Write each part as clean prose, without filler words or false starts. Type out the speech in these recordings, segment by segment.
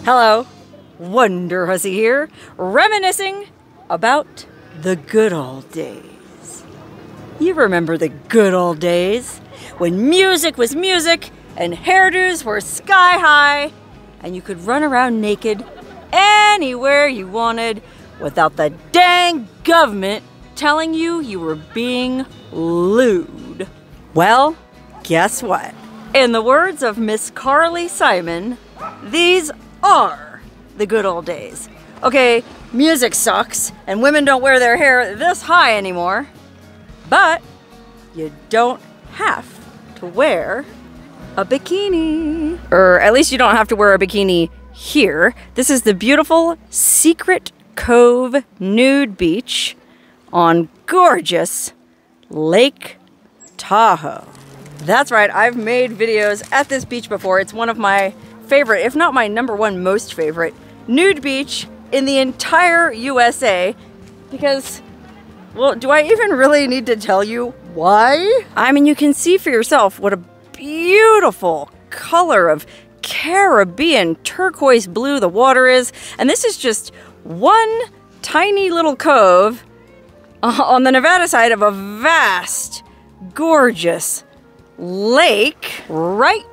Hello, Wonderhussy here, reminiscing about the good old days. You remember the good old days when music was music and hairdos were sky high and you could run around naked anywhere you wanted without the dang government telling you you were being lewd. Well, guess what? In the words of Miss Carly Simon, these are the good old days. Okay, music sucks and women don't wear their hair this high anymore, but you don't have to wear a bikini. Or at least you don't have to wear a bikini here. This is the beautiful Secret Cove nude beach on gorgeous Lake Tahoe. That's right, I've made videos at this beach before. It's one of my favorite, if not my #1 most favorite, nude beach in the entire USA because, well, do I even really need to tell you why? I mean, you can see for yourself what a beautiful color of Caribbean turquoise blue the water is. And this is just one tiny little cove on the Nevada side of a vast, gorgeous lake right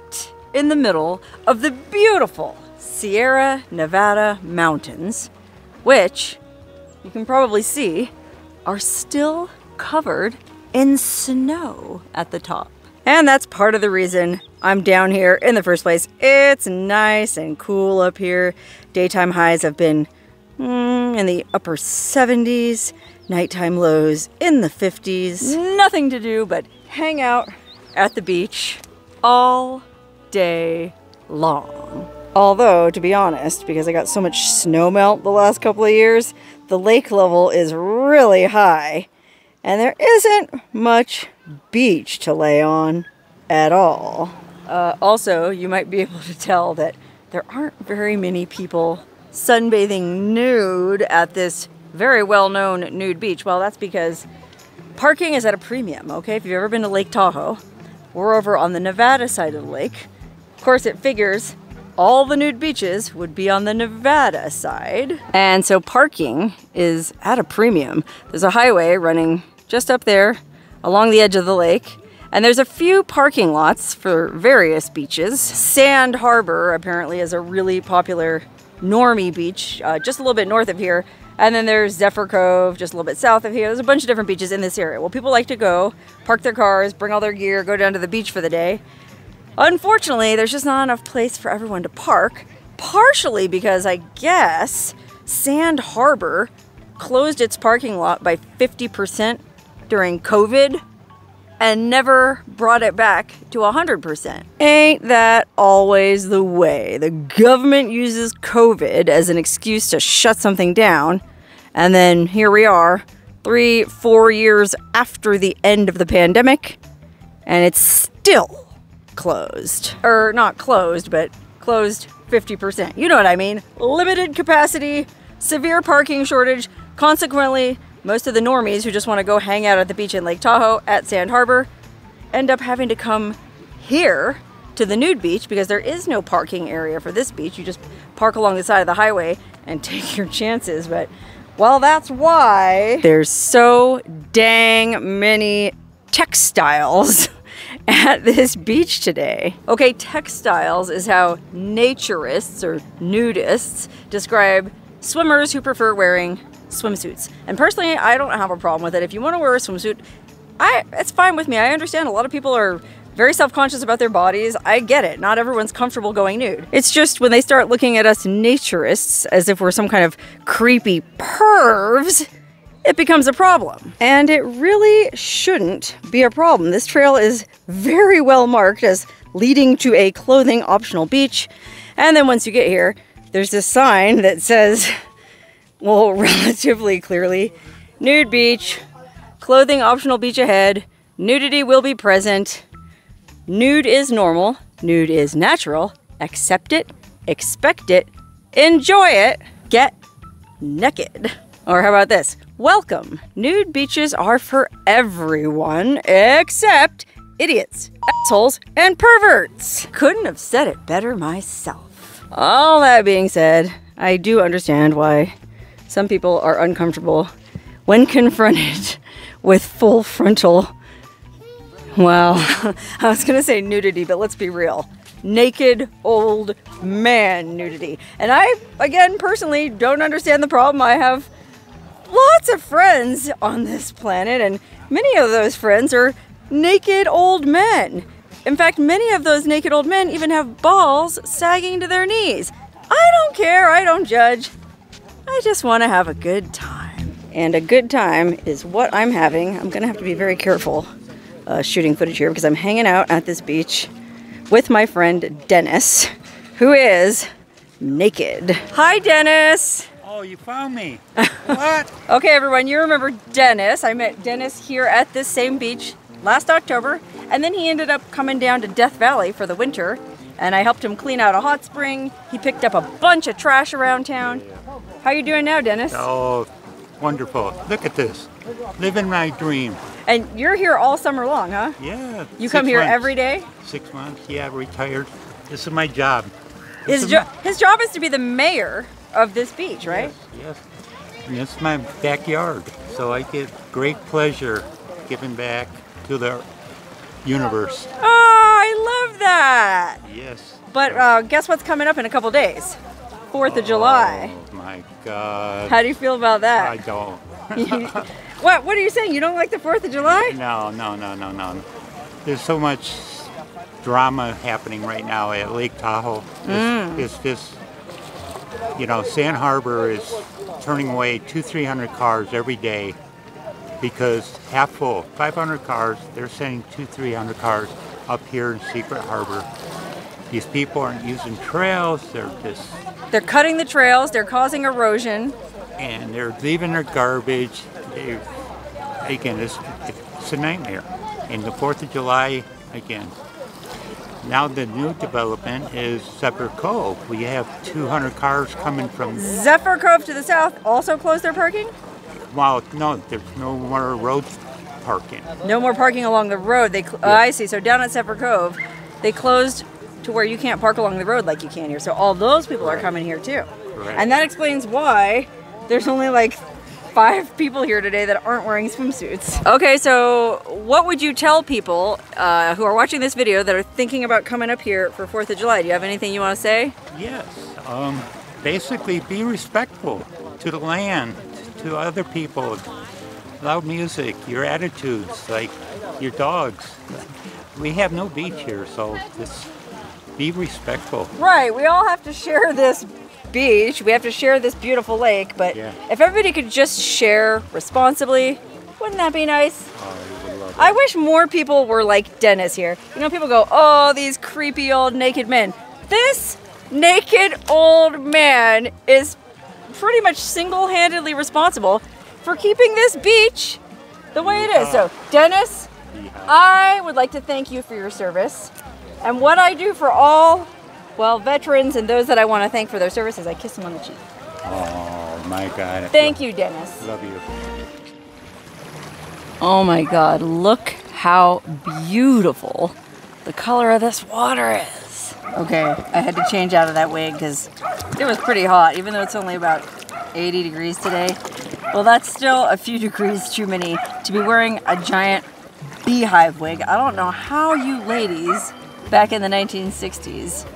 in the middle of the beautiful Sierra Nevada mountains, which you can probably see are still covered in snow at the top. And that's part of the reason I'm down here in the first place. It's nice and cool up here. Daytime highs have been in the upper 70s, nighttime lows in the 50s. Nothing to do but hang out at the beach all day long. Although, to be honest, because I got so much snow melt the last couple of years, the lake level is really high and there isn't much beach to lay on at all. Also, you might be able to tell that there aren't very many people sunbathing nude at this very well-known nude beach. Well, that's because parking is at a premium, okay? If you've ever been to Lake Tahoe, we're over on the Nevada side of the lake. Of course, it figures all the nude beaches would be on the Nevada side. And so parking is at a premium. There's a highway running just up there along the edge of the lake. And there's a few parking lots for various beaches. Sand Harbor apparently is a really popular normie beach, just a little bit north of here. And then there's Zephyr Cove, just a little bit south of here. There's a bunch of different beaches in this area. Well, people like to go, park their cars, bring all their gear, go down to the beach for the day. Unfortunately, there's just not enough place for everyone to park, partially because I guess Sand Harbor closed its parking lot by 50% during COVID and never brought it back to 100%. Ain't that always the way? The government uses COVID as an excuse to shut something down, and then here we are, 3-4 years after the end of the pandemic, and it's still closed. Or not closed, but closed 50%. You know what I mean. Limited capacity, severe parking shortage. Consequently, most of the normies who just want to go hang out at the beach in Lake Tahoe at Sand Harbor end up having to come here to the nude beach because there is no parking area for this beach. You just park along the side of the highway and take your chances. But, well, that's why there's so dang many textiles at this beach today. Okay, textiles is how naturists or nudists describe swimmers who prefer wearing swimsuits. And personally, I don't have a problem with it. If you want to wear a swimsuit, it's fine with me. I understand a lot of people are very self-conscious about their bodies. I get it. Not everyone's comfortable going nude. It's just when they start looking at us naturists as if we're some kind of creepy pervs, it becomes a problem. And it really shouldn't be a problem. This trail is very well marked as leading to a clothing optional beach. And then once you get here, there's this sign that says, well, relatively clearly, nude beach, clothing optional beach ahead, nudity will be present, nude is normal, nude is natural, accept it, expect it, enjoy it, get naked. Or how about this? Welcome. Nude beaches are for everyone except idiots, assholes, and perverts. Couldn't have said it better myself. All that being said, I do understand why some people are uncomfortable when confronted with full frontal, well, I was gonna say nudity, but let's be real. Naked old man nudity. And I, again, personally don't understand the problem. I have lots of friends on this planet, and many of those friends are naked old men. In fact, many of those naked old men even have balls sagging to their knees. I don't care, I don't judge. I just want to have a good time. And a good time is what I'm having. I'm gonna have to be very careful shooting footage here because I'm hanging out at this beach with my friend Dennis, who is naked. Hi, Dennis. Oh, you found me. What? Okay, everyone, you remember Dennis. I met Dennis here at this same beach last October, and then he ended up coming down to Death Valley for the winter, and I helped him clean out a hot spring. He picked up a bunch of trash around town. How you doing now, Dennis? Oh, wonderful. Look at this. Living my dream. And you're here all summer long, huh? Yeah. You come here every day? 6 months, yeah, retired. This is my job. His job is to be the mayor of this beach, right? Yes, yes. And it's my backyard, so I get great pleasure giving back to the universe. Oh, I love that. Yes. But guess what's coming up in a couple days? 4th of July. Oh my God. How do you feel about that? I don't. What are you saying? You don't like the 4th of July? No. There's so much drama happening right now at Lake Tahoe. It's just, you know, Sand Harbor is turning away 200-300 cars every day because half full, 500 cars, they're sending 200-300 cars up here in Secret Harbor. These people aren't using trails, they're cutting the trails, they're causing erosion. And they're leaving their garbage. Again, it's a nightmare. And the 4th of July, again. Now the new development is Zephyr Cove. We have 200 cars coming from... Zephyr Cove to the south also closed their parking? Well, no, there's no more road parking. No more parking along the road. Yeah. Oh, I see. So down at Zephyr Cove, they closed to where you can't park along the road like you can here. So all those people are coming here too. Right. And that explains why there's only like 5 people here today that aren't wearing swimsuits. Okay, so what would you tell people who are watching this video that are thinking about coming up here for 4th of July? Do you have anything you want to say? Yes. Basically, be respectful to the land, to other people. Loud music, your attitudes, like your dogs. We have no beach here, so just be respectful. Right, we all have to share this beach, we have to share this beautiful lake, but if everybody could just share responsibly, wouldn't that be nice? Oh, I would love it. I wish more people were like Dennis here. You know, people go, oh, these creepy old naked men. This naked old man is pretty much single-handedly responsible for keeping this beach the way it is. So, Dennis, I would like to thank you for your service. And what I do for all, well, veterans and those that I want to thank for their services, I kiss them on the cheek. Oh, my God. Thank you, Dennis. Love you. Oh my God, look how beautiful the color of this water is. Okay, I had to change out of that wig because it was pretty hot, even though it's only about 80 degrees today. Well, that's still a few degrees too many to be wearing a giant beehive wig. I don't know how you ladies back in the 1960s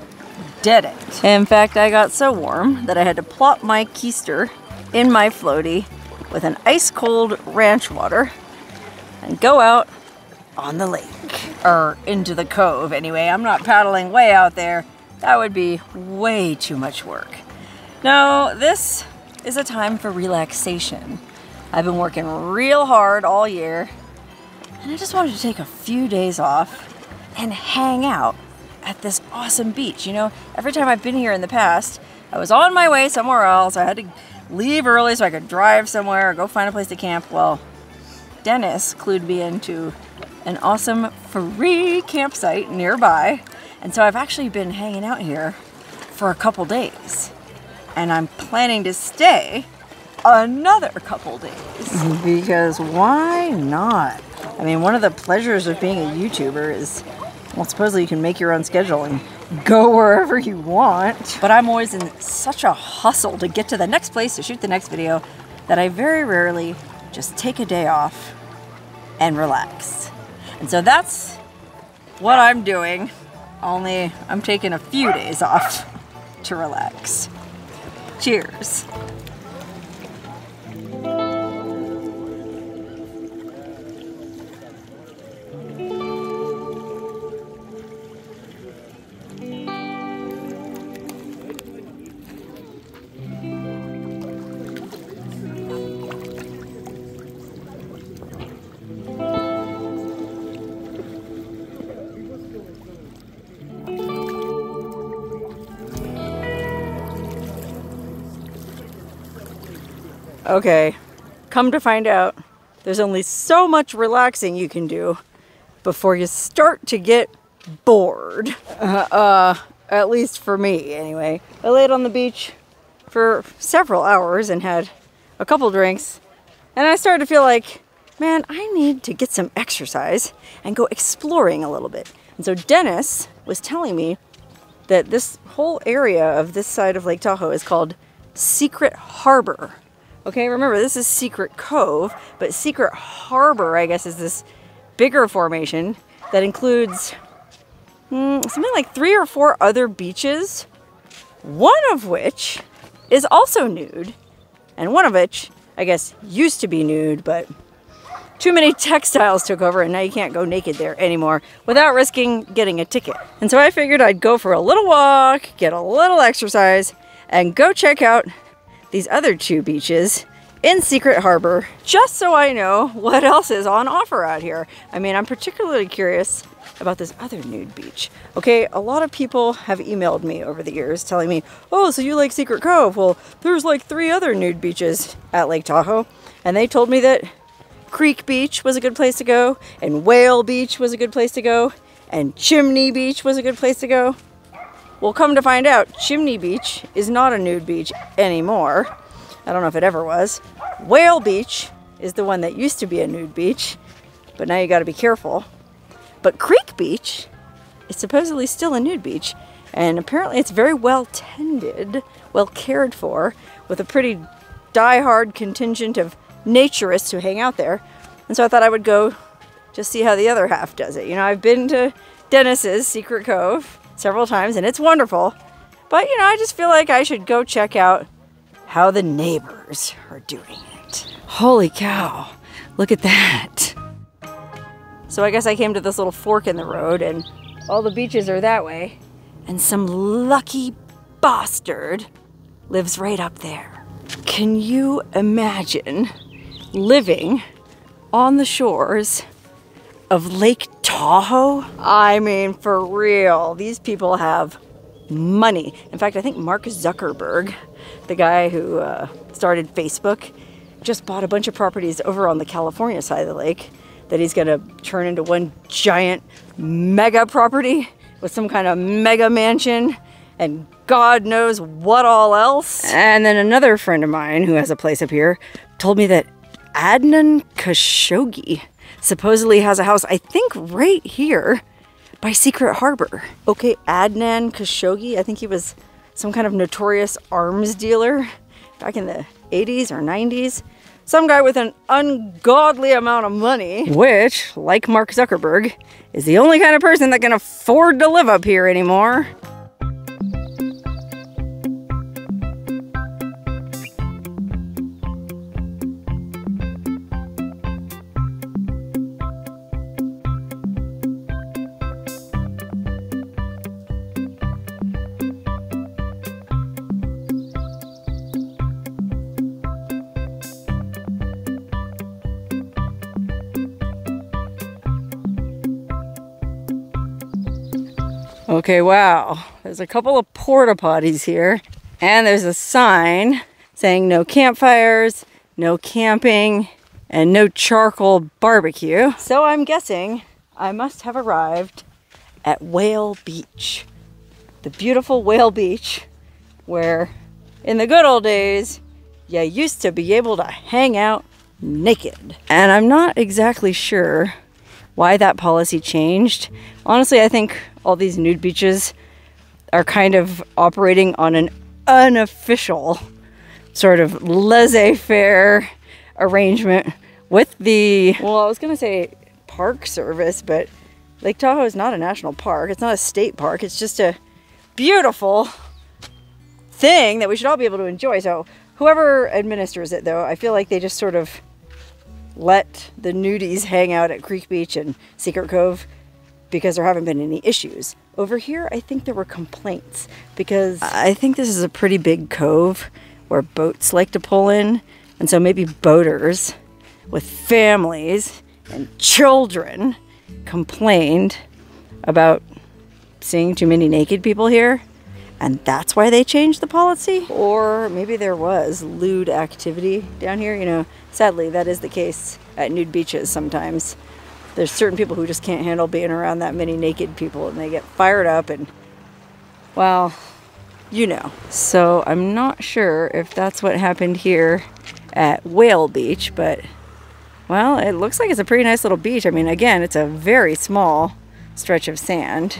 did it. In fact, I got so warm that I had to plop my keister in my floaty with an ice cold ranch water and go out on the lake. Or into the cove anyway. I'm not paddling way out there. That would be way too much work. No, this is a time for relaxation. I've been working real hard all year and I just wanted to take a few days off and hang out at this awesome beach. You know, every time I've been here in the past, I was on my way somewhere else. I had to leave early so I could drive somewhere or go find a place to camp. Well, Dennis clued me into an awesome free campsite nearby. And so I've actually been hanging out here for a couple days. And I'm planning to stay another couple days. Because why not? I mean, one of the pleasures of being a YouTuber is, well, supposedly you can make your own schedule and go wherever you want. But I'm always in such a hustle to get to the next place to shoot the next video that I very rarely just take a day off and relax. And so that's what I'm doing, only I'm taking a few days off to relax. Cheers. Okay, come to find out, there's only so much relaxing you can do before you start to get bored. At least for me, anyway. I laid on the beach for several hours and had a couple drinks, and I started to feel like, man, I need to get some exercise and go exploring a little bit. And so Dennis was telling me that this whole area of this side of Lake Tahoe is called Secret Harbor. Okay, remember this is Secret Cove, but Secret Harbor, I guess, is this bigger formation that includes something like 3 or 4 other beaches, one of which is also nude, and one of which, I guess, used to be nude, but too many textiles took over and now you can't go naked there anymore without risking getting a ticket. And so I figured I'd go for a little walk, get a little exercise, and go check out these other 2 beaches in Secret Harbor, just so I know what else is on offer out here. I mean, I'm particularly curious about this other nude beach. Okay, a lot of people have emailed me over the years telling me, oh, so you like Secret Cove? Well, there's like 3 other nude beaches at Lake Tahoe, and they told me that Creek Beach was a good place to go, and Whale Beach was a good place to go, and Chimney Beach was a good place to go. Well, come to find out, Chimney Beach is not a nude beach anymore. I don't know if it ever was. Whale Beach is the one that used to be a nude beach, but now you gotta be careful. But Creek Beach is supposedly still a nude beach, and apparently it's very well tended, well cared for, with a pretty die-hard contingent of naturists who hang out there. And so I thought I would go just see how the other half does it. You know, I've been to Dennis's Secret Cove several times, and it's wonderful. But, you know, I just feel like I should go check out how the neighbors are doing it. Holy cow, look at that. So I guess I came to this little fork in the road, and all the beaches are that way, and some lucky bastard lives right up there. Can you imagine living on the shores of Lake Tahoe? I mean, for real, these people have money. In fact, I think Mark Zuckerberg, the guy who started Facebook, just bought a bunch of properties over on the California side of the lake that he's gonna turn into one giant mega property with some kind of mega mansion and God knows what all else. And then another friend of mine who has a place up here told me that Adnan Khashoggi supposedly has a house, I think right here by Secret Harbor. Okay, Adnan Khashoggi, I think he was some kind of notorious arms dealer back in the 80s or 90s. Some guy with an ungodly amount of money, which, like Mark Zuckerberg, is the only kind of person that can afford to live up here anymore. Okay, wow, there's a couple of porta potties here, and there's a sign saying no campfires, no camping, and no charcoal barbecue. So I'm guessing I must have arrived at Whale Beach, the beautiful Whale Beach, where in the good old days, you used to be able to hang out naked. And I'm not exactly sure why that policy changed. Honestly, I think all these nude beaches are kind of operating on an unofficial sort of laissez-faire arrangement with the, well, I was going to say Park Service, but Lake Tahoe is not a national park. It's not a state park. It's just a beautiful thing that we should all be able to enjoy. So whoever administers it, though, I feel like they just sort of let the nudies hang out at Creek Beach and Secret Cove because there haven't been any issues. Over here, I think there were complaints because I think this is a pretty big cove where boats like to pull in. And so maybe boaters with families and children complained about seeing too many naked people here. And that's why they changed the policy? Or maybe there was lewd activity down here. You know, sadly, that is the case at nude beaches sometimes. There's certain people who just can't handle being around that many naked people and they get fired up and, well, you know. So I'm not sure if that's what happened here at Whale Beach, but, well, it looks like it's a pretty nice little beach. I mean, again, it's a very small stretch of sand.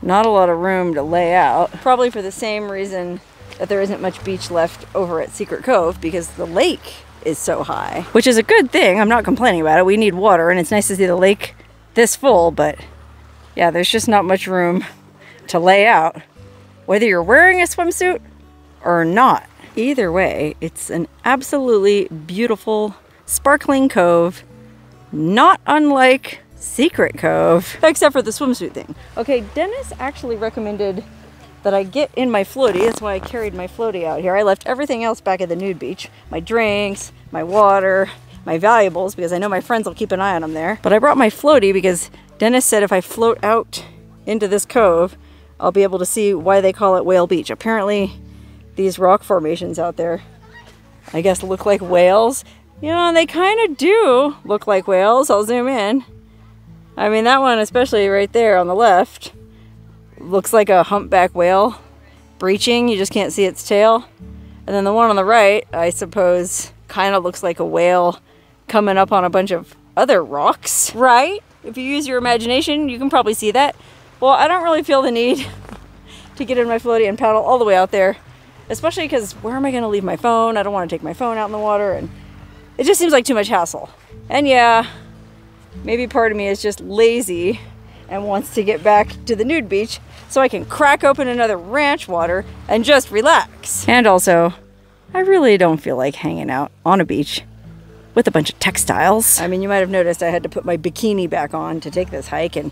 Not a lot of room to lay out. Probably for the same reason that there isn't much beach left over at Secret Cove, because the lake is so high. Which is a good thing. I'm not complaining about it. We need water, and it's nice to see the lake this full, but yeah, there's just not much room to lay out, whether you're wearing a swimsuit or not. Either way, it's an absolutely beautiful, sparkling cove, not unlike Secret Cove, except for the swimsuit thing. Okay, Dennis actually recommended that I get in my floaty. That's why I carried my floaty out here. I left everything else back at the nude beach. My drinks, my water, my valuables, because I know my friends will keep an eye on them there. But I brought my floaty because Dennis said if I float out into this cove, I'll be able to see why they call it Whale Beach. Apparently, these rock formations out there, I guess, look like whales. You know, and they kind of do look like whales. I'll zoom in. I mean, that one, especially right there on the left, looks like a humpback whale breaching. You just can't see its tail. And then the one on the right, I suppose, kind of looks like a whale coming up on a bunch of other rocks, right? If you use your imagination, you can probably see that. Well, I don't really feel the need to get in my floaty and paddle all the way out there, especially because where am I going to leave my phone? I don't want to take my phone out in the water, and it just seems like too much hassle. And yeah, maybe part of me is just lazy and wants to get back to the nude beach so I can crack open another ranch water and just relax. And also, I really don't feel like hanging out on a beach with a bunch of textiles. I mean, you might have noticed I had to put my bikini back on to take this hike, and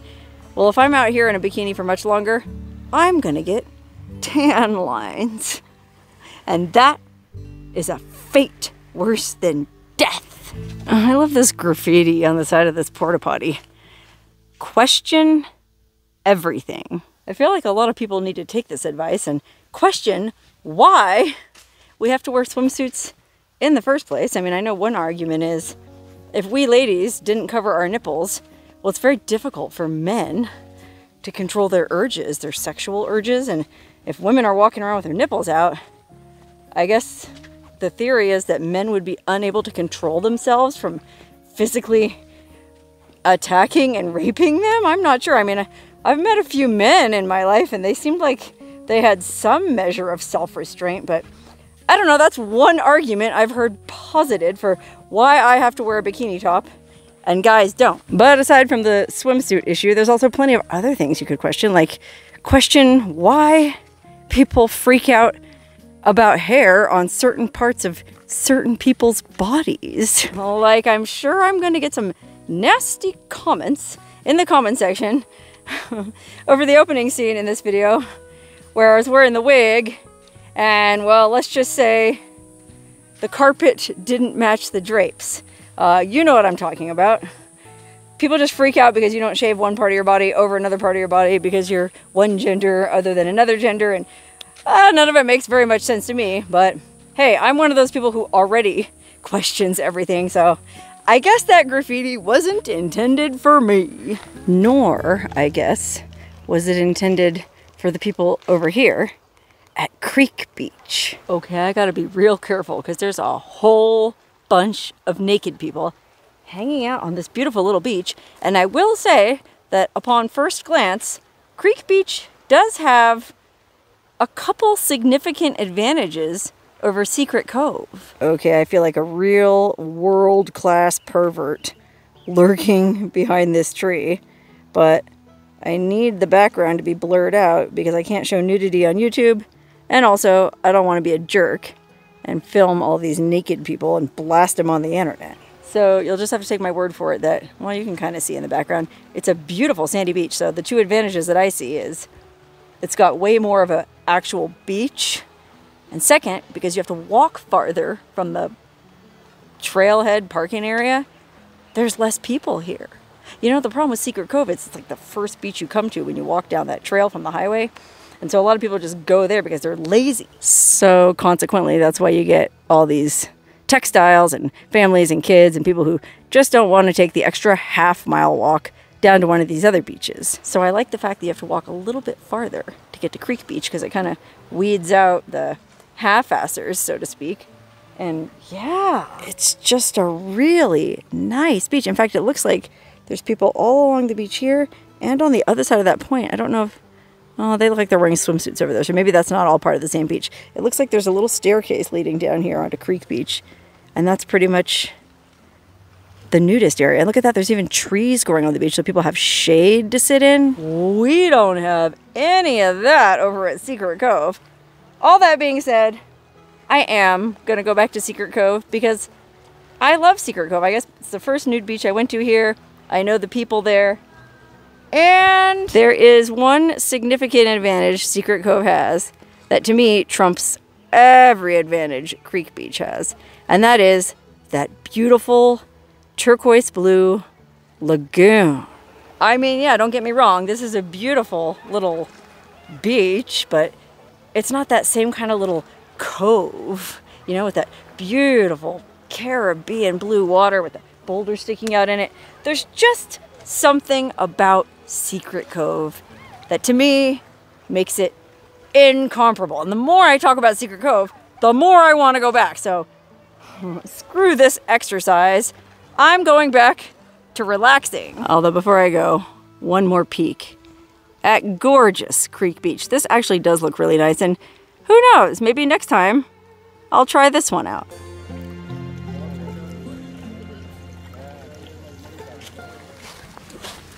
well, if I'm out here in a bikini for much longer, I'm gonna get tan lines. And that is a fate worse than death. I love this graffiti on the side of this porta potty. Question everything. I feel like a lot of people need to take this advice and question why we have to wear swimsuits in the first place. I mean, I know one argument is if we ladies didn't cover our nipples, well, it's very difficult for men to control their urges, their sexual urges. And if women are walking around with their nipples out, I guess the theory is that men would be unable to control themselves from physically attacking and raping them. I'm not sure. I mean, I've met a few men in my life and they seemed like they had some measure of self-restraint, but I don't know. That's one argument I've heard posited for why I have to wear a bikini top and guys don't. But aside from the swimsuit issue, there's also plenty of other things you could question, like question why people freak out about hair on certain parts of certain people's bodies. Like, I'm sure I'm going to get some nasty comments in the comment section over the opening scene in this video where I was wearing the wig and, well, let's just say the carpet didn't match the drapes. You know what I'm talking about. People just freak out because you don't shave one part of your body over another part of your body because you're one gender other than another gender, and none of it makes very much sense to me. But hey, I'm one of those people who already questions everything, so I guess that graffiti wasn't intended for me. Nor, I guess, was it intended for the people over here at Creek Beach. Okay, I gotta be real careful because there's a whole bunch of naked people hanging out on this beautiful little beach. And I will say that upon first glance, Creek Beach does have a couple significant advantages over Secret Cove. Okay, I feel like a real world-class pervert lurking behind this tree, but I need the background to be blurred out because I can't show nudity on YouTube, and also I don't want to be a jerk and film all these naked people and blast them on the internet. So you'll just have to take my word for it that, well, you can kind of see in the background, it's a beautiful sandy beach. So the two advantages that I see is it's got way more of an actual beach. And second, because you have to walk farther from the trailhead parking area, there's less people here. You know, the problem with Secret Cove, it's like the first beach you come to when you walk down that trail from the highway. And so a lot of people just go there because they're lazy. So consequently, that's why you get all these textiles and families and kids and people who just don't want to take the extra half-mile walk down to one of these other beaches. So I like the fact that you have to walk a little bit farther to get to Creek Beach because it kind of weeds out the half-assers, so to speak. And yeah, it's just a really nice beach. In fact, it looks like there's people all along the beach here and on the other side of that point. I don't know if, oh, they look like they're wearing swimsuits over there, so maybe that's not all part of the same beach. It looks like there's a little staircase leading down here onto Creek Beach, and that's pretty much the nudist area. And look at that, there's even trees growing on the beach so people have shade to sit in. We don't have any of that over at Secret Cove. All that being said, I am gonna go back to Secret Cove because I love Secret Cove. I guess it's the first nude beach I went to here. I know the people there. And there is one significant advantage Secret Cove has that to me trumps every advantage Creek Beach has. And that is that beautiful turquoise blue lagoon. I mean, yeah, don't get me wrong. This is a beautiful little beach, but it's not that same kind of little cove, you know, with that beautiful Caribbean blue water with the boulders sticking out in it. There's just something about Secret Cove that to me makes it incomparable. And the more I talk about Secret Cove, the more I want to go back. So screw this exercise. I'm going back to relaxing. Although before I go, one more peek at gorgeous Creek Beach. This actually does look really nice, and who knows, maybe next time I'll try this one out.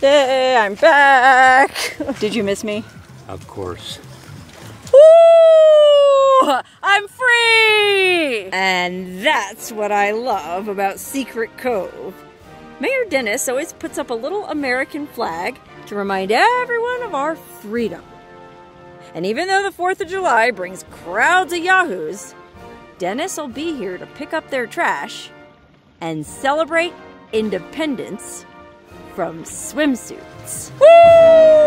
Yay, I'm back! Did you miss me? Of course. Woo! I'm free! And that's what I love about Secret Cove. Mayor Dennis always puts up a little American flag to remind everyone of our freedom. And even though the 4th of July brings crowds of yahoos, Dennis will be here to pick up their trash and celebrate independence from swimsuits. Woo!